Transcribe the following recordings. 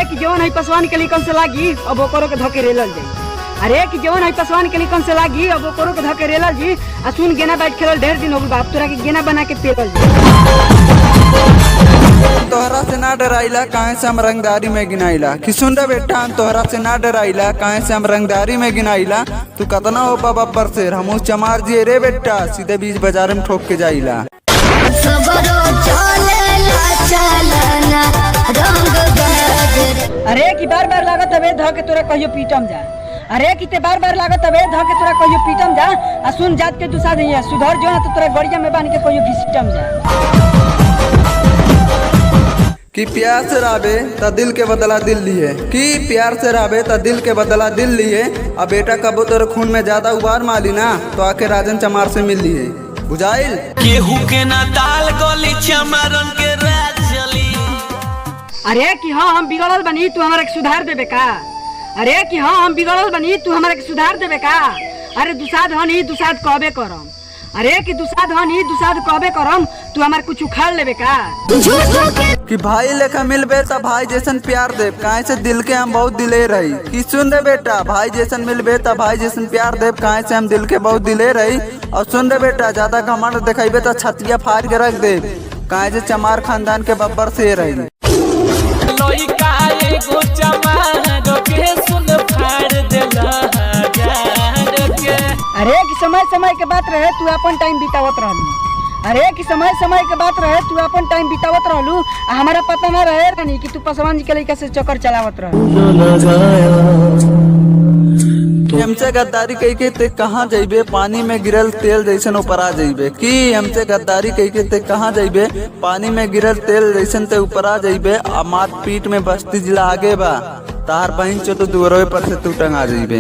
कि जवन है पसवान के लिकन से लागी अब ओकरो के धके रेलल जाई। अरे कि जवन है पसवान के लिकन से लागी अब ओकरो के धके रेलल जी। आ सुन गेना बैठ खेलल ढेर दिन हो गई बाप तोरा के गेना बना के पेलल जी। तोहरा से ना डराइला काहे से हम रंगदारी में गिनाइला कि सुन रे बेटा हम तोहरा से ना डराइला काहे से हम रंगदारी में गिनाइला। तू कतना हो बब्बर शेर हम चमार जी रे बेटा सीधे बीच बाजार में ठोक के जाइला। अरे कि बार बार लागत हवे ध के तोरा कहियो पीटम जा। अरे कि ते बार बार लागत हवे ध के तोरा कहियो पीटम जा। आ सुन जात के दुसा दैया सुधर जो ना तो तोरा गड़िया में बांध के कहियो घिसटम जा। कि प्यार से राबे ता दिल के बदला दिल लिए कि प्यार से राबे ता दिल के बदला दिल लिए। अब बेटा कबो तेरे खून में ज्यादा उबार माली ना तो आके राजन चमार से मिल लिए बुझाइल। केहू के ना दाल गली चमारन के राज चली। अरे कि हाँ हम बिगड़ल बनी तू हमारे सुधार देबे का। अरे कि हाँ हम बिगड़ल बनी तू हमारे सुधार देबे का। अरे दुसाद हनी दुसाद कहबे करम। अरे कि दुसाद हनी दुसाद कहबे करम तू हमारे कुछ उखाड़ लेबे का। कि भाई लेखा मिलबे ता भाई जैसन प्यार दे काहे से दिल के हम बहुत दिले रही। कि सुन रे बेटा भाई जैसन मिलबे ता भाई जैसन प्यार दे काहे से हम दिल के बहुत दिले रही। और सुन रे बेटा ज्यादा घमंड दिखाइबे ता छतिया फाड़ के रख दे काहे से चमार खानदान के बब्बर से रही। अरे कि समय समय के बात रहे तू अपन टाइम बितावत रहलू। अरे कि समय समय के बात रहे तू अपन टाइम बितावत रहलू। हमारा पता ना रहे नहीं कि तू पसवान जी के लड़का से चक्कर चलावत रहलू। हमसे गद्दारी कही के ते कहाँ जाइबे पानी में गिरल तेल जैसन ऊपर आ जाइबे। कि हमसे गद्दारी कही के ते कहाँ जाइबे पानी में गिरल तेल जैसन ते ऊपर आ जाइबे। आ मात पीठ में बस्ती जिला आगे बा तार बहन चो तो दूर पर से तू टंगा जाइबे।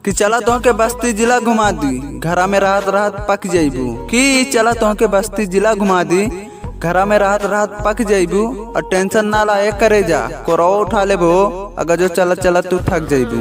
कि चला तो के बस्ती जिला घुमा दी घरा में रात रात पक जाइबू। कि चला तो के बस्ती जिला घुमा दी घरा में रात रात पक जाइबू। और टेंशन ना लाए करे जा कोरो उठा लेबो अगर जो चला चला तू थक जाइबू।